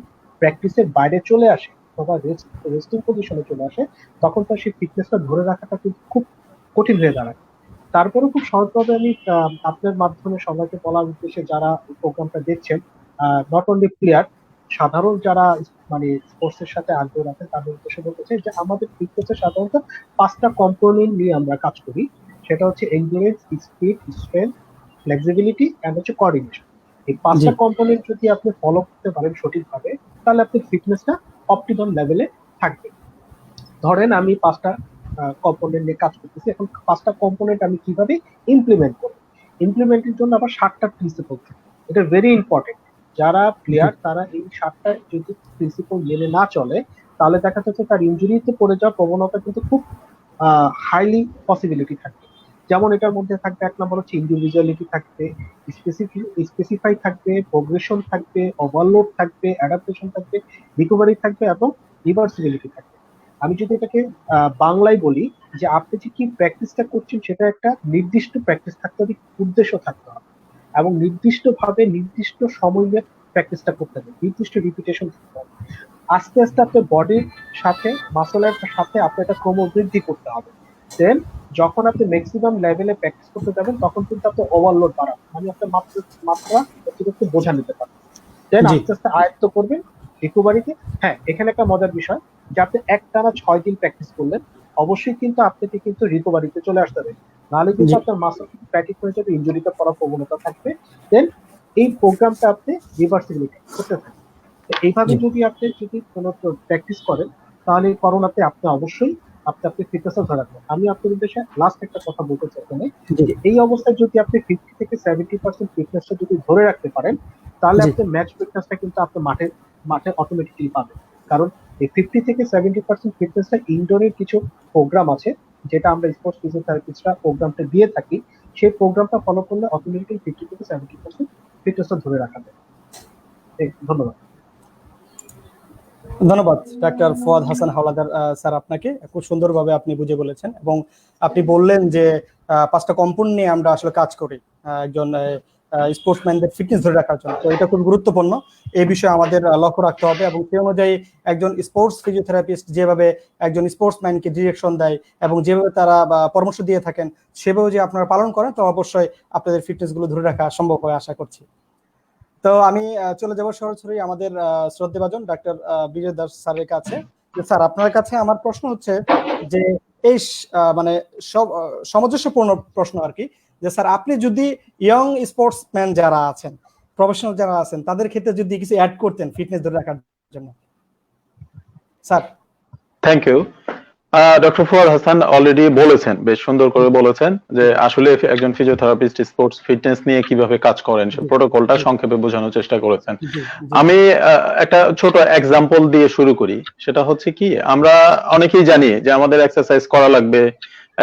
প্র্যাকটিসের বাইরে চলে আসে অথবা রেস্টিং পজিশনে চলে আসে তখন তার সেই ফিটনেসটা ধরে রাখাটা কিন্তু খুব কঠিন হয়ে দাঁড়ায়। তারপরে খুব সহজভাবে আমি আপনার মাধ্যমে সবাইকে বলার উদ্দেশ্যে যারা প্রোগ্রামটা দেখছেন, নট অনলি প্লেয়ার, সাধারণ যারা মানে স্পোর্টস এর সাথে আগ্রহ রাখে তাদের উদ্দেশ্যে বলতে চাই যে আমাদের ফিটনেসে সাধারণত 5টা কম্পোনেন্ট নিয়ে আমরা কাজ করি। সেটা হচ্ছে endurance, speed, strength, flexibility and হচ্ছে কোঅর্ডিনেশন। এই 5টা কম্পোনেন্ট যদি আপনি ফলো করতে পারেন সঠিকভাবে, তাহলে আপনার ফিটনেসটা অপটিমাম লেভেলে থাকবে। ধরেন আমি 5টা কম্পোনেন্ট নিয়ে কাজ করতেছি, এখন 5টা কম্পোনেন্ট আমি কিভাবে ইমপ্লিমেন্ট করব? ইমপ্লিমেন্টের জন্য আবার 7টা প্রিন্সিপল থাকে, এটা ভেরি ইম্পর্টেন্ট। যারা প্লেয়ার তারা এই 7টা যদি প্রিন্সিপল মেনে না চলে, তাহলে দেখা যাচ্ছে তার ইনজুরিতে পড়ে যাওয়ার প্রবণতা কিন্তু খুব হাইলি পসিবিলিটি থাকবে। যেমন এটার মধ্যে থাকবে 1 নম্বর হচ্ছে ইন্ডিভিজুয়ালিটি থাকবে, স্পেসিফাই থাকবে, প্রোগ্রেশন থাকবে, ওভারলোড থাকবে, অ্যাডাপ্টেশন থাকবে, রিকভারি থাকবে এবং রিভার্সিবিলিটি থাকবে। আমি যদি এটাকে বাংলায় বলি যে আপনি যে কি প্র্যাকটিসটা করছেন সেটা একটা নির্দিষ্ট প্র্যাকটিস থাকতে হবে, উদ্দেশ্য থাকতে হবে এবং নির্দিষ্ট ভাবে নির্দিষ্ট সময়ে প্র্যাকটিসটা করতে হবে, নির্দিষ্ট রিপিটেশন থাকতে হবে। আস্তে আস্তে আপনার বডির সাথে মাসলের সাথে আপনার এটা ক্রমবৃদ্ধি করতে হবে। দেন যখন আপনি ম্যাক্সিমাম লেভেলে প্র্যাকটিস করতে যাবেন তখন কিন্তু আপনি ওভারলোড বাড়াবেন, মানে আপনার মাত্রা অতিরিক্ত বোঝা নিতে পারবেন। দেন আস্তে আস্তে আয়ত্ত করবেন রিকভারিতে। হ্যাঁ, এখানে একটা মজার বিষয় যে আপনি একটানা 6 দিন প্র্যাকটিস করলেন, অবশ্যই কিন্তু আপনাকে কিন্তু রিকভারিতে চলে আসতে হবে, নাহলে কিন্তু আপনার মাসল ফ্যাটিক হয়ে যাবে, ইনজুরিতে পড়ার প্রবণতা থাকবে। দেন এই প্রোগ্রামটা আপনি রিভার্সিবিলিটি করতে থাকবেন। এইভাবে যদি আপনি কোনো প্র্যাকটিস করেন তাহলে করোনাতে আপনি অবশ্যই আপনি ফিটনেস ধরে রাখবেন। আমি আপনার উদ্দেশ্যে লাস্ট একটা কথা বলতে চাই এখানে, যে এই অবস্থায় যদি আপনি 50 থেকে 70% ফিটনেসটা যদি ধরে রাখতে পারেন, তাহলে আপনি ম্যাচ ফিটনেসটা কিন্তু আপনি মাঠে অটোমেটিক্যালি পাবেন। কারণ এই 50 থেকে 70% ফিটনেসটা ইনডোরের কিছু প্রোগ্রাম আছে যেটা আমরা স্পোর্টস ফিজিওথেরাপিস্টরা প্রোগ্রামটা দিয়ে থাকি, সেই প্রোগ্রামটা ফলো করলে অটোমেটিক্যালি 50 থেকে 70% ফিটনেসটা ধরে রাখা যায়। ধন্যবাদ। ধন্যবাদ ডাক্তার ফুয়াদ হাসান হাওলাদার স্যার, আপনাকে খুব সুন্দরভাবে আপনি বুঝে বলেছেন এবং আপনি বললেন যে 5টা কম্পোনেন্ট নিয়ে আমরা আসলে কাজ করি একজন স্পোর্টসম্যানদের ফিটনেস ধরে রাখার জন্য। তো এটা খুব গুরুত্বপূর্ণ, এই বিষয়ে আমাদের লক্ষ্য রাখতে হবে এবং সেই অনুযায়ী একজন স্পোর্টস ফিজিওথেরাপিস্ট যেভাবে একজন স্পোর্টসম্যানকে ডিরেকশন দেয় এবং যেভাবে তারা পরামর্শ দিয়ে থাকেন সেভাবে যে আপনারা পালন করেন, তো অবশ্যই আপনাদের ফিটনেস গুলো ধরে রাখা সম্ভব হয় আশা করছি। তো আমি চলে যাব সরাসরি আমাদের শ্রদ্ধেভাজন ডাক্তার বিজয় দাস স্যারের কাছে। স্যার, আপনার কাছে আমার প্রশ্ন হচ্ছে যে এই মানে সামঞ্জস্যপূর্ণ প্রশ্ন আর কি, যে স্যার আপনি যদি ইয়ং স্পোর্টসম্যান যারা আছেন, প্রফেশনাল যারা আছেন, তাদের ক্ষেত্রে যদি কিছু অ্যাড করতেন ফিটনেস ধরে রাখার জন্য sir. Thank you. Doctor Fuad Hasan already বলেছেন, বেশ সুন্দর করে বলেছেন যে আসলে একজন ফিজিওথেরাপিস্ট স্পোর্টস ফিটনেস নিয়ে কিভাবে কাজ করেন সে প্রোটোকলটা সংক্ষেপে বোঝানোর চেষ্টা করেছেন। আমি একটা ছোট এক্সাম্পল দিয়ে শুরু করি। সেটা হচ্ছে কি, আমরা অনেকেই জানি যে আমাদের এক্সারসাইজ করা লাগবে,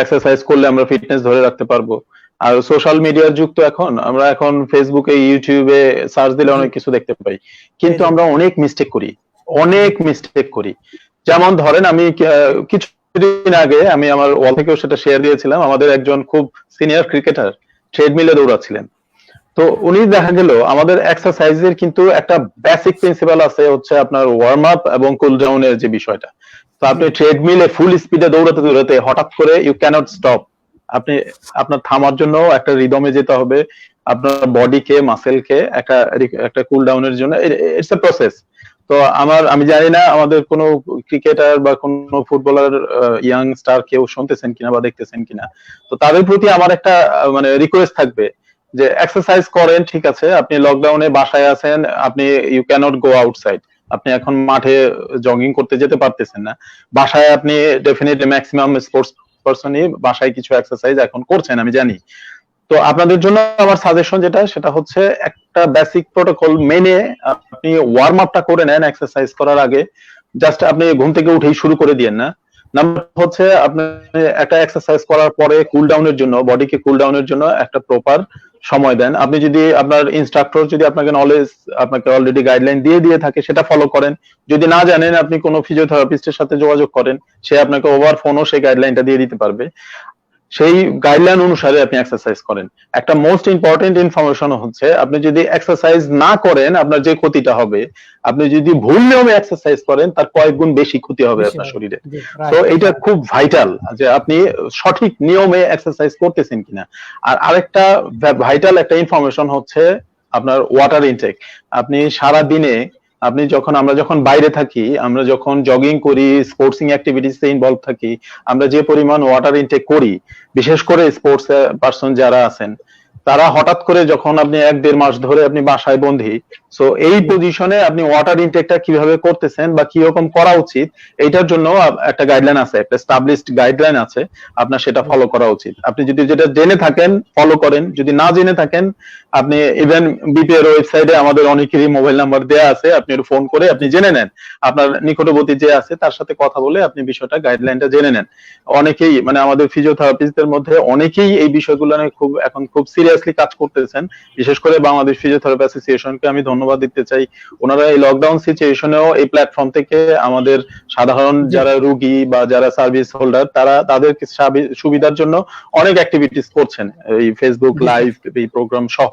এক্সারসাইজ করলে আমরা ফিটনেস ধরে রাখতে পারবো। আর সোশ্যাল মিডিয়ার যুগ তো এখন, আমরা এখন ফেসবুকে ইউটিউবে সার্চ দিলে অনেক কিছু দেখতে পাই, কিন্তু আমরা অনেক মিস্টেক করি। যেমন ধরেন, আমি কিছুদিন আগে আমি আমার ওয়াল থেকেও সেটা শেয়ার দিয়েছিলাম, আমাদের একজন খুব সিনিয়র ক্রিকেটার ট্রেডমিলে দৌড়াচ্ছিলেন। তো উনি দেখা গেল আমাদের এক্সারসাইজের কিন্তু একটা বেসিক প্রিন্সিপাল আছে, হচ্ছে আপনার ওয়ার্ম আপ এবং কুল ডাউনের যে বিষয়টা। তো আপনি ট্রেডমিলে ফুল স্পিডে দৌড়াতে হঠাৎ করে ইউ ক্যানট স্টপ, আপনার থামার জন্য একটা রিদমে যেতে হবে, আপনার বডিকে মাসেলকে একটা কুল ডাউনের জন্য। It's a process. তো আমি জানি না আমাদের কোনো ক্রিকেটার বা কোনো ফুটবলার ইয়াং স্টার কেউ শুনতেছেন কিনা বা দেখতেছেন কিনা। তো তাদের প্রতি আমার একটা মানে রিকোয়েস্ট থাকবে যে এক্সারসাইজ করেন, ঠিক আছে, আপনি লকডাউনে বাসায় আছেন, আপনি ইউ ক্যানট গো আউটসাইড, আপনি এখন মাঠে জগিং করতে যেতে পারতেছেন না, বাসায় আপনি ডেফিনেটলি ম্যাক্সিমাম স্পোর্টস পারসনই বাসায় কিছু এক্সারসাইজ এখন করছেন, আমি জানি। তো আপনাদের জন্য আমার সাজেশন সেটা হচ্ছে একটা বেসিক প্রোটোকল মেনে আপনি ওয়ার্ম আপটা করে নেন এক্সারসাইজ করার আগে। জাস্ট আপনি ঘুম থেকে উঠেই শুরু করে দিয়েন না। নাম্বার হচ্ছে, আপনি একটা এক্সারসাইজ করার পরে কুল ডাউনের জন্য, বডিকে কুল ডাউনের জন্য একটা প্রপার সময় দেন। আপনি যদি আপনার ইনস্ট্রাক্টর যদি আপনাকে অলরেডি গাইডলাইন দিয়ে থাকে, সেটা ফলো করেন। যদি না জানেন, আপনি কোনো ফিজিওথেরাপিস্টের সাথে যোগাযোগ করেন, সে আপনাকে ওভার ফোনও সেই গাইডলাইনটা দিয়ে দিতে পারবে। সেই গাইডলাইন অনুসারে আপনি এক্সারসাইজ করেন। একটা মোস্ট ইম্পর্টেন্ট ইনফরমেশন হচ্ছে, আপনি যদি এক্সারসাইজ না করেন আপনার যে ক্ষতিটা হবে, আপনি যদি ভুল নিয়মে এক্সারসাইজ করেন তার কয়েক গুণ বেশি ক্ষতি হবে আপনার শরীরে। তো এটা খুব ভাইটাল যে আপনি সঠিক নিয়মে এক্সারসাইজ করতেছেন কিনা। আর আরেকটা ভাইটাল একটা ইনফরমেশন হচ্ছে আপনার ওয়াটার ইনটেক। আপনি সারা দিনে আমরা যখন বাইরে থাকি, আমরা যখন জগিং করি, স্পোর্টসিং অ্যাক্টিভিটিসে ইনভলভ থাকি, আমরা যে পরিমাণ ওয়াটার ইনটেক করি, বিশেষ করে স্পোর্টস পার্সন যারা আছেন, তারা হঠাৎ করে যখন আপনি 1-1.5 মাস ধরে আপনি বাসায় বন্দী, সো এই পজিশনে আপনি ওয়াটার ইনটেকটা কিভাবে করতেছেন বা কিরকম করা উচিত, এইটার জন্য একটা গাইডলাইন আছে, একটা এস্টাবলিশড গাইডলাইন আছে, আপনার সেটা ফলো করা উচিত। আপনি যদি যেটা জেনে থাকেন ফলো করেন, যদি না জেনে থাকেন আপনি ইভেন বিপিএর ওয়েবসাইটে আমাদের অনেকেরই মোবাইল নাম্বার দেয়া আছে, আপনি একটু ফোন করে আপনি জেনে নেন, আপনার নিকটবর্তী যে আছে তার সাথে কথা বলে আপনি বিষয়টা গাইডলাইনটা জেনে নেন। অনেকেই মানে আমাদের ফিজিওথেরাপিস্টদের মধ্যে অনেকেই এই বিষয়গুলো নিয়ে এখন খুব সিরিয়াসলি কাজ করতেছেন। বিশেষ করে বাংলাদেশ ফিজিওথেরাপি অ্যাসোসিয়েশনকে আমি ধন্যবাদ দিতে চাই। ওনারা এই লকডাউন সিচুয়েশনেও এই প্ল্যাটফর্ম থেকে আমাদের সাধারণ যারা রোগী বা যারা সার্ভিস হোল্ডার তাদের সুবিধার জন্য অনেক অ্যাক্টিভিটিস করছেন, এই ফেসবুক লাইভ এই প্রোগ্রাম সহ।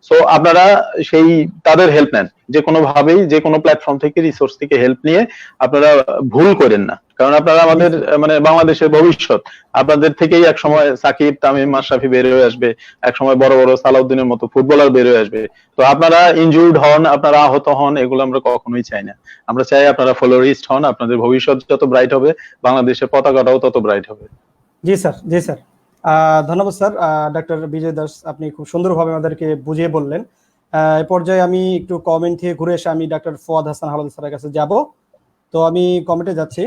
সো আপনারা সেই তাদের হেল্প নেন, যে কোনো ভাবেই যে কোনো প্ল্যাটফর্ম থেকে রিসোর্স থেকে হেল্প নিয়ে আপনারা ভুল করেন না, কারণ আপনারা আমাদের মানে বাংলাদেশের ভবিষ্যৎ। আপনাদের থেকেই এক সময় সাকিব, তামিম, মাশরাফি বের হয়ে আসবে, এক সময় বড় বড় সালাউদ্দিনের মতো ফুটবলার বের হয়ে আসবে। তো আপনারা ইনজুর্ড হন, আপনারা আহত হন, এগুলো আমরা কখনোই চাই না। আমরা চাই আপনারা ফলোরিস্ট হন, আপনাদের ভবিষ্যৎ যত ব্রাইট হবে বাংলাদেশের পতাকাটাও তত ব্রাইট হবে। জি স্যার, জি স্যার, ধন্যবাদ স্যার। ডক্টর বিজয় দাস, আপনি খুব সুন্দরভাবে আমাদেরকে বুঝিয়ে বললেন। এই পর্যায়ে আমি একটু কমেন্ট থেকে ঘুরে এসে আমি ডক্টর ফুয়াদ হাসান হাওলাদার স্যারের কাছে যাব। তো আমি কমেন্টে যাচ্ছি।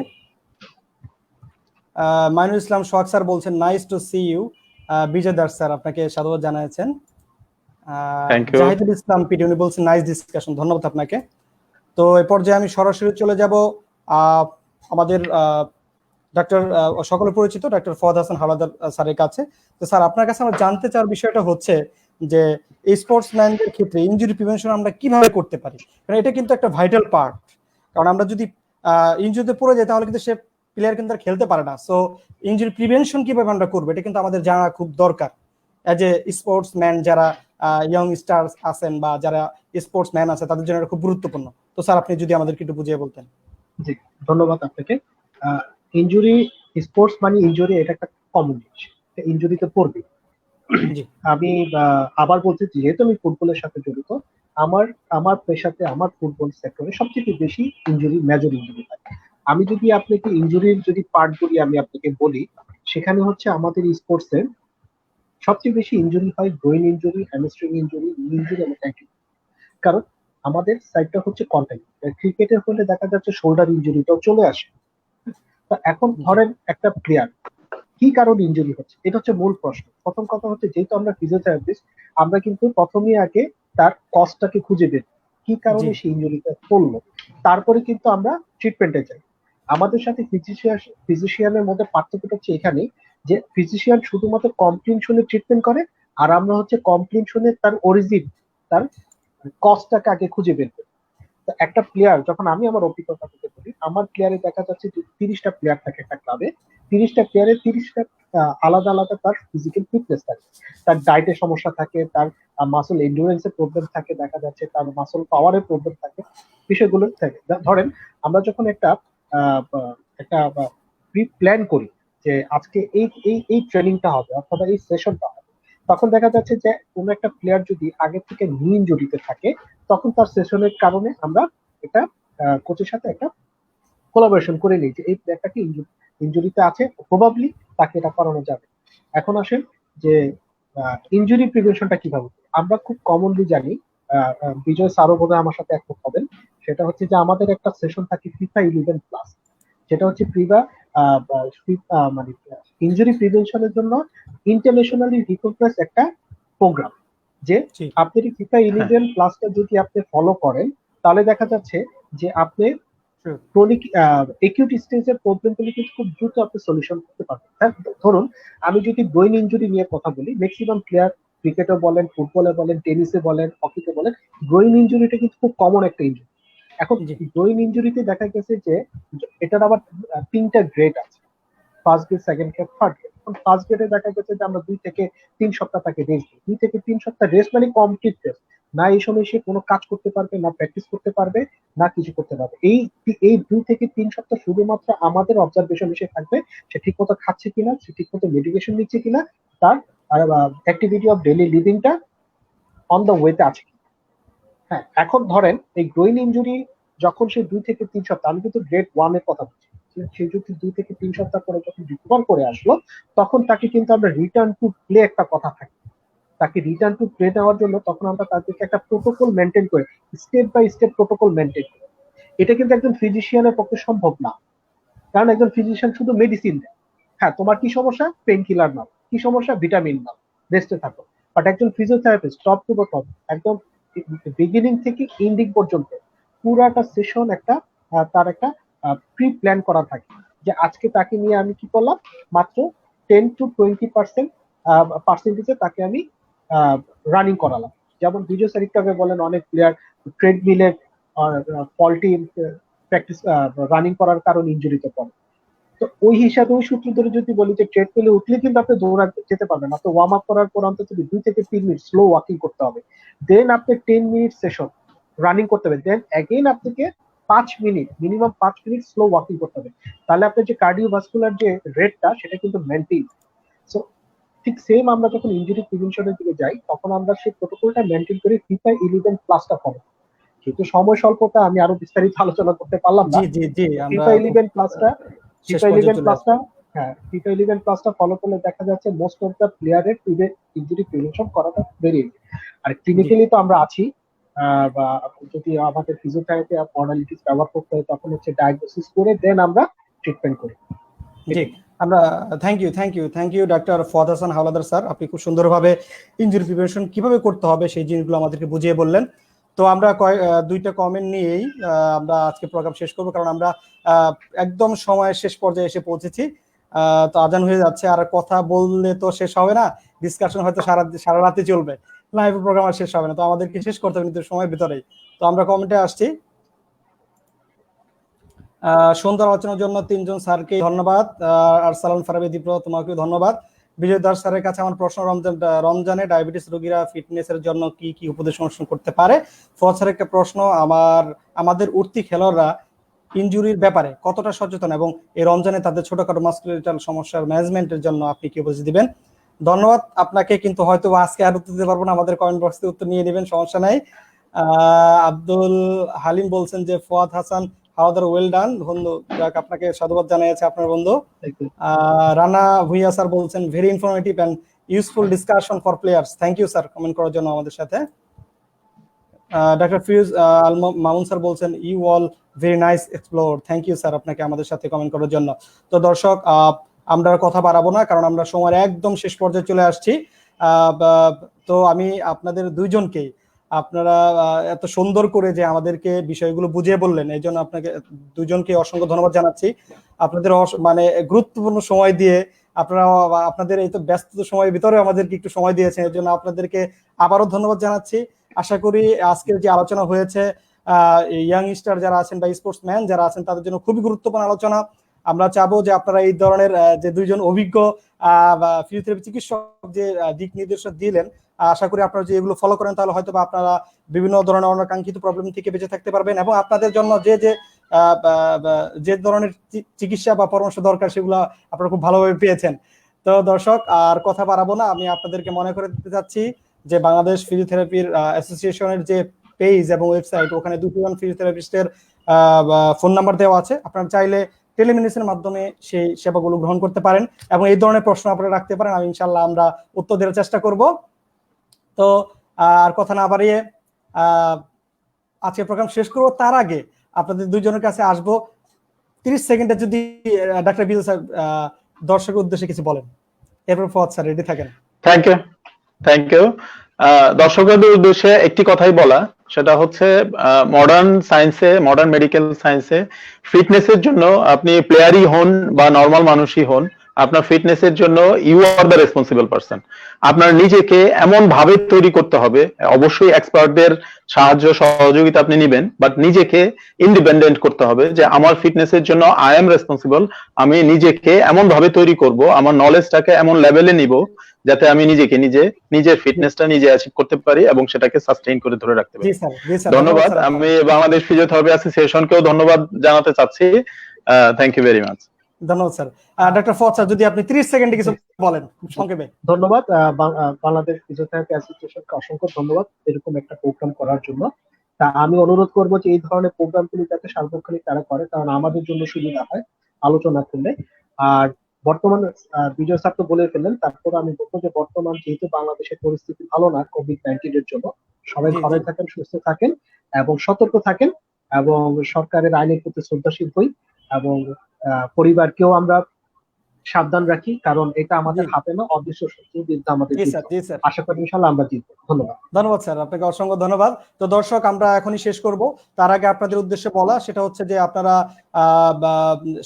মাইনুল ইসলাম সোহাগ স্যার বলছেন nice to see you. Bijoy Das sir আপনাকে সাধুবাদ জানাচ্ছেন। জাহিদুল ইসলাম পিটি উনি বলছেন নাইস ডিসকাশন, ধন্যবাদ আপনাকে। তো এই পর্যায়ে আমি সরাসরি চলে যাব আমাদের ডক্টর সকলে পরিচিত ডক্টর ফুয়াদ হাসান হাওলাদার স্যারের কাছে। তো স্যার আপনার কাছে আমরা জানতে চাওয়ার বিষয়টা হচ্ছে যে স্পোর্টসম্যানদের ক্ষেত্রে ইনজুরি প্রিভেনশন আমরা কিভাবে করতে পারি, কারণ এটা কিন্তু একটা ভাইটাল পার্ট। কারণ আমরা যদি ইনজুরিতে পড়ে যাই তাহলে কিন্তু সে প্লেয়ার কিন্তু আর খেলতে পারে না। সো ইনজুরি প্রিভেনশন কিভাবে আমরা করবো এটা কিন্তু আমাদের জানা খুব দরকার এজ এ স্পোর্টসম্যান, যারা ইয়ং স্টার আছেন বা যারা স্পোর্টসম্যান আছে তাদের জন্য এটা খুব গুরুত্বপূর্ণ। তো স্যার আপনি যদি আমাদেরকে একটু বুঝিয়ে বলতেন। জি, ধন্যবাদ আপনাকে। ইনজুরি, স্পোর্টস মানে ইনজুরি, এটা একটা কমন জিনিস, ইনজুরিতে পড়বে। আমি আবার বলছি, যেহেতু আমি ফুটবলের সাথে জড়িত, আমার পেশাতে, আমার ফুটবল সেক্টরে সবচেয়ে বেশি ইনজুরি, মেজর ইনজুরি হয়। আমি যদি আপনাকে ইনজুরির যদি পার্টগুলি আমি আপনাকে বলি, সেখানে হচ্ছে আমাদের স্পোর্টসের সবচেয়ে বেশি ইনজুরি হয় brain injury, hamstring injury, injury এবং অ্যাঙ্কেল। কারণ আমাদের সাইডটা হচ্ছে কন্টাক্ট। ক্রিকেটের হলে দেখা যাচ্ছে শোল্ডার ইনজুরিটাও চলে আসে। এখন ধরেন একটা প্লেয়ার কি কারণ ইনজুরি হচ্ছে, এটা হচ্ছে মূল প্রশ্ন। প্রথম কথা হচ্ছে, যেহেতু আমরা ফিজিওথেরাপিস্ট, আমরা কিন্তু প্রথমেই আগে তার কজটাকে খুঁজে বের, কি কারণে সে ইনজুরিটা পড়লো, তারপরে কিন্তু আমরা ট্রিটমেন্টে যাই। আমাদের সাথে ফিজিশিয়ানের মধ্যে পার্থক্যটা হচ্ছে এখানেই, যে ফিজিশিয়ান শুধুমাত্র কমপ্লেন শুনে ট্রিটমেন্ট করে, আর আমরা হচ্ছে কমপ্লেন শুনে তার অরিজিন, তার কজটাকে আগে খুঁজে বের করি। একটা প্লেয়ার, যখন আমি আমার অভিজ্ঞতা থেকে বলি, আমার প্লেয়ারে দেখা যাচ্ছে যে 30টা প্লেয়ার থাকে একটা ক্লাবে, 30টা প্লেয়ারের 30টা আলাদা আলাদা তার ফিজিক্যাল ফিটনেস থাকে, তার ডায়েটের সমস্যা থাকে, তার মাসল এন্ডুরেন্সের প্রবলেম থাকে, দেখা যাচ্ছে তার মাসল পাওয়ারের প্রবলেম থাকে, বিষয়গুলো থাকে। ধরেন আমরা যখন একটা প্রি প্ল্যান করি যে আজকে এই এই এই ট্রেনিংটা হবে অথবা এই সেশনটা হবে, তখন দেখা যাচ্ছে যে কোনো একটা প্লেয়ার যদি আগে থেকে নি ইনজুরিতে থাকে, তখন তার সেশনের কারণে আমরা এটা কোচের সাথে একটা কোলাবোরেশন করে নিই যে এই প্লেয়ারটাকে ইনজুরিতে আছে, প্রবাবলি তাকে এটা করানো যাবে। এখন আসেন যে ইনজুরি প্রিভেনশনটা কিভাবে, আমরা খুব কমনলি জানি, বিজয় স্যারও বোধহয় আমার সাথে একমত হবেন, সেটা হচ্ছে যে আমাদের একটা সেশন থাকে ফিফা 11 প্লাস, যেটা হচ্ছে মানে ইনজুরি প্রিভেনশনের জন্য ইন্টারন্যাশনালি রিকগনাইজড একটা প্রোগ্রাম। যে আপনি ফিফা 11 প্লাসটা যদি আপনি ফলো করেন, তাহলে দেখা যাচ্ছে যে আপনি ক্রনিক একিউট স্টেজের প্রবলেমগুলি কিন্তু খুব দ্রুত আপনি সলিউশন করতে পারবেন। ধরুন আমি যদি ব্রেইন ইনজুরি নিয়ে কথা বলি, ম্যাক্সিমাম প্লেয়ার, ক্রিকেটে বলেন, ফুটবলে বলেন, টেনিসে বলেন, হকিতে বলেন, ব্রেইন ইনজুরিটা কিন্তু খুব কমন একটা ইনজুরি। এখন ব্রেইন ইনজুরিতে দেখা গেছে যে এটার আবার 3টা গ্রেড আছে, first grade, second grade, third grade. First গ্রেডে দেখা গেছে যে আমরা 2 থেকে 3 সপ্তাহ তাকে রেস্ট দিই। 2 থেকে 3 সপ্তাহ রেস্ট মানে কমপ্লিট রেস্ট, না এই সময় সে কোনো কাজ করতে পারবে, না প্র্যাকটিস করতে পারবে, না কিছু করতে পারবে। এই 2 থেকে 3 সপ্তাহ শুধুমাত্র আমাদের অবজারভেশন এসে থাকবে, সে ঠিক মতো খাচ্ছে কিনা, সে ঠিক মতো মেডিকেশন নিচ্ছে কিনা, তার অ্যাক্টিভিটি অফ ডেইলি লিভিংটা অন দ্য ওয়েতে আছে। হ্যাঁ, এখন ধরেন এই গ্রোইন ইনজুরি যখন সে 2 থেকে 3 সপ্তাহ, আমি কিন্তু গ্রেড 1 এর কথা বলছি, সে যদি 2 থেকে 3 সপ্তাহ পরে যখন রিকভার করে আসলো, তখন তাকে কিন্তু আমরা রিটার্ন টু প্লে একটা কথা থাকে, তাকে রিটার্ন টু প্লে দেওয়ার জন্য তখন আমরা তাদেরকে একটা প্রোটোকল মেনটেন করে, step by step protocol maintain করি। এটা কিন্তু একজন ফিজিশিয়ানের পক্ষে সম্ভব না, কারণ একজন ফিজিশিয়ান শুধু মেডিসিন দেয়। হ্যাঁ, তোমার কি সমস্যা, পেইন কিলার নাও, কি সমস্যা, ভিটামিন নাও, রেস্টে থাকো। বাট একজন ফিজিওথেরাপিস্ট টপ টু বটম একদম বিগিনিং থেকে এন্ডিং পর্যন্ত পুরাটা সেশন একটা তার একটা প্রি প্ল্যান করা থাকে, যে আজকে তাকে নিয়ে আমি কি করলাম, মাত্র 10 to 20% তাকে আমি রানিং করালাম। যেমন ভিডিও সারিকাকে বলেন, অনেক প্লেয়ার ট্রেডমিলের ফল্টি প্র্যাকটিস রানিং করার কারণে ইনজুরিতে পড়ে। তো ওই হিসাবে ওই সূত্র ধরে যদি বলি যে ট্রেডমিলে উঠলে কিন্তু আপনি দৌড়াতে যেতে পারবেন, আপনি ওয়ার্ম আপ করার পর অন্তত 2 থেকে 3 মিনিট স্লো ওয়াকিং করতে হবে, দেন আপনি 10 মিনিট সেশন রানিং করতে হবে, দেন অ্যাগেইন আপনাকে 5 minute, minimum 5 minute slow walking করতে হবে। তাহলে আপনার যে কার্ডিওভাস্কুলার যে রেটটা সেটা কিন্তু মেনটেন। সো ঠিক সেম আমরা যখন ইনজুরি প্রিভেনশনের দিকে যাই, তখন আমরা সেই প্রোটোকলটা মেনটেন করে ফিফা 11 প্লাসটা ফলো। যেহেতু সময় স্বল্পতা, আমি আরো বিস্তারিত আলোচনা করতে পারলাম না। জি জি জি, আমরা ফিফা 11 প্লাসটা শেষ ফিফা পর্যন্ত 11 প্লাসটা হ্যাঁ, ফিফা 11 প্লাসটা ফলো করলে দেখা যাচ্ছে মোস্ট অফ দ্য প্লেয়ারের ইনজুরি প্রিভেনশন করাটা ভেরি ইজি। আর ক্লিনিক্যালি তো আমরা আছি, বা যদি আমাদের ফিজিওথেরাপি আর মডালিটিস ব্যবহার করতে হয়, তখন হচ্ছে ডায়াগনোসিস করে দেন আমরা ট্রিটমেন্ট করি। জি, আমরা thank you doctor Fuad Hasan Howlader sir, আপনি খুব সুন্দরভাবে ইনজুরি প্রিভেনশন কিভাবে করতে হবে সেই জিনিসগুলো আমাদেরকে বুঝিয়ে বললেন। তো আমরা দুইটা কমেন্ট নিয়েই আমরা আজকে প্রোগ্রাম শেষ করব, কারণ আমরা একদম সময়ের শেষ পর্যায়ে এসে পৌঁছেছি। তো আজান হয়ে যাচ্ছে, আর কথা বললে তো শেষ হবে না, ডিসকাশন হয়তো সারা রাতে চলবে, লাইভ প্রোগ্রাম আর শেষ হবে না, তো আমাদেরকে শেষ করতে হবে নির্দিষ্ট সময়ের ভিতরেই। তো আমরা কমেন্টে আসছি। সুন্দর আলোচনার জন্য 3 জন স্যারকে ধন্যবাদ। আর সালাম ফারাবি দীপ্র, তোমাকেও ধন্যবাদ। বিজয় দাস স্যারের কাছে আমার প্রশ্ন, রমজানে ডায়াবেটিস রোগীরা ফিটনেসের জন্য কি কি উপদেশ অনুসরণ করতে পারে? ফওয়াদ স্যারের একটা প্রশ্ন, আমাদের উঠতি খেলোয়াড়রা ইনজুরির ব্যাপারে কতটা সচেতন, এবং এই রমজানে তাদের ছোটখাটো মাসকুলার সমস্যার ম্যানেজমেন্টের জন্য আপনি কি উপদেশ দিবেন? ধন্যবাদ আপনাকে, কিন্তু হয়তো আজকে আর উত্তর দিতে পারবো না, আমাদের কমেন্ট বক্সে উত্তর নিয়ে নেবেন, সমস্যা নাই। আব্দুল হালিম বলছেন যে ফুয়াদ হাসান হাওলাদার ওয়েল ডান, বন্ধু, যাক আপনাকে সাধুবাদ জানিয়েছে আপনার বন্ধু। রানা ভুইয়া স্যার বলছেন very informative and useful discussion for players, thank you sir comment করার জন্য আমাদের সাথে। ডক্টর ফিউজ আল মামুন স্যার বলছেন you all very nice explore, thank you sir আপনাকে আমাদের সাথে কমেন্ট করার জন্য। তো দর্শক, আমরা কথা বাড়াবো না, কারণ আমরা সময়ের একদম শেষ পর্যায়ে চলে আসছি। তো আমি আপনাদের দুইজনকেই, আপনারা এত সুন্দর করে যে আমাদেরকে বিষয়গুলো বুঝিয়ে বললেন, এই জন্য আপনাকে দুজনকে অসংখ্য ধন্যবাদ জানাচ্ছি। আপনাদের মানে গুরুত্বপূর্ণ সময় দিয়ে আপনারা আপনাদের এই তো ব্যস্ত সময়ের ভিতরে আমাদেরকে একটু সময় দিয়েছেন, এর জন্য আপনাদেরকে আবারও ধন্যবাদ জানাচ্ছি। আশা করি আজকের যে আলোচনা হয়েছে ইয়াং স্টার যারা আছেন বা স্পোর্টসম্যান যারা আছেন তাদের জন্য খুবই গুরুত্বপূর্ণ আলোচনা। আমরা চাবো যে আপনারা এই ধরনের যে দুইজন অভিজ্ঞ ফিজিওথেরাপি চিকিৎসক যে দিক নির্দেশনা দিলেন, আশা করি আপনারা যে এগুলো ফলো করেন, তাহলে হয়তো বা আপনারা বিভিন্ন ধরনের অনাকাঙ্ক্ষিত প্রবলেম থেকে বেঁচে থাকতে পারবেন, এবং আপনাদের জন্য যে ধরনের চিকিৎসা বা পরামর্শ দরকার সেগুলো আপনারা খুব ভালোভাবে পেয়েছেন। তো দর্শক, আর কথা বাড়াবো না, আমি আপনাদেরকে মনে করে দিতে চাচ্ছি যে বাংলাদেশ ফিজিওথেরাপির অ্যাসোসিয়েশনের যে পেজ এবং ওয়েবসাইট, ওখানে 2জন ফিজিওথেরাপিস্টের ফোন নাম্বার দেওয়া আছে, আপনারা চাইলে টেলিমেডিসিনের মাধ্যমে সেই সেবাগুলো গ্রহণ করতে পারেন, এবং এই ধরনের প্রশ্ন আপনারা রাখতে পারেন, আমি ইনশাল্লাহ আমরা উত্তর দেওয়ার চেষ্টা করব। তো আর কথা না বাড়িয়ে আজকে প্রোগ্রাম শেষ করবো, তার আগে আপনাদের দুইজনের কাছে আসবো, 30 সেকেন্ডে যদি ডাক্তার বিজয় স্যার দর্শকের উদ্দেশ্যে কিছু বলেন, এরপর ফুয়াদ স্যার রেডি থাকেন। Thank you. দর্শকদের উদ্দেশ্যে একটি কথাই বলা, সেটা হচ্ছে মডার্ন সায়েন্সে, মডার্ন মেডিকেল সায়েন্সে ফিটনেসের জন্য আপনি প্লেয়ারই হন বা নর্মাল মানুষই হন, আপনার ফিটনেসের জন্য you are the responsible person. আপনার নিজেকে এমন ভাবে তৈরি করতে হবে, অবশ্যই এক্সপার্টদের সাহায্য সহযোগিতা আপনি নেবেন, বাট নিজেকে ইন্ডিপেন্ডেন্ট করতে হবে যে আমার ফিটনেসের জন্য আই এম রেসপন্সিবল। আমি নিজেকে এমন ভাবে তৈরি করব, আমার নলেজটাকে এমন লেভেলে নিব যাতে আমি নিজের ফিটনেসটা নিজে অ্যাচিভ করতে পারি এবং সেটাকে সাস্টেইন করে ধরে রাখতে পারি। ধন্যবাদ। আমি বাংলাদেশ ফিজিওথেরাপি অ্যাসোসিয়েশনকেও ধন্যবাদ জানাতে চাচ্ছি। Thank you very much. ধন্যবাদ স্যার। ডক্টর ফুয়াদ স্যার, যদি আপনি 30 সেকেন্ডে কিছু বলেন খুব সংক্ষেপে। ধন্যবাদ। বাংলাদেশ ফিজিওথেরাপি অ্যাসোসিয়েশনকে অসংখ্য ধন্যবাদ এরকম একটা প্রোগ্রাম করার জন্য। তা আমি অনুরোধ করবো যে এই ধরনের প্রোগ্রামগুলি যাতে সার্বক্ষণিক তারা করে, কারণ আমাদের জন্য সুবিধা হয় আলোচনা করলে। আর বর্তমান বিজয় স্যার তো বলে ফেললেন, তারপর আমি বলবো যে বর্তমান যেহেতু বাংলাদেশের পরিস্থিতি ভালো না কোভিড-19 এর জন্য, সবাই জি ঘরে জি থাকেন, সুস্থ থাকেন এবং সতর্ক থাকেন, এবং সরকারের আইনের প্রতি শ্রদ্ধাশীল হই, এবং পরিবারকেও আমরা সাবধান রাখি, কারণ এটা আমাদের জি হাতে না, অদৃশ্য শত্রুর বিরুদ্ধে আমাদের জি যুদ্ধ। স্যার, জি স্যার। আশা করি ইনশাল্লাহ আমরা জিতবো। ধন্যবাদ। ধন্যবাদ স্যার, আপনাকে অসংখ্য ধন্যবাদ। তো দর্শক, আমরা এখনই শেষ করব। তার আগে আপনাদের উদ্দেশ্যে বলা সেটা হচ্ছে যে আপনারা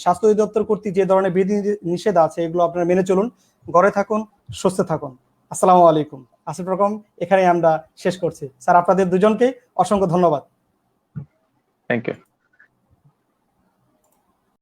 স্বাস্থ্য অধিদপ্তর কর্তৃক যে ধরনের বিধি নিষেধ আছে এগুলো আপনারা মেনে চলুন, ঘরে থাকুন, সুস্থ থাকুন। আসসালামু আলাইকুম। আসিফ রকম এখানেই আমরা শেষ করছি। স্যার, আপনাদের দুজনকেই অসংখ্য ধন্যবাদ। Thank you.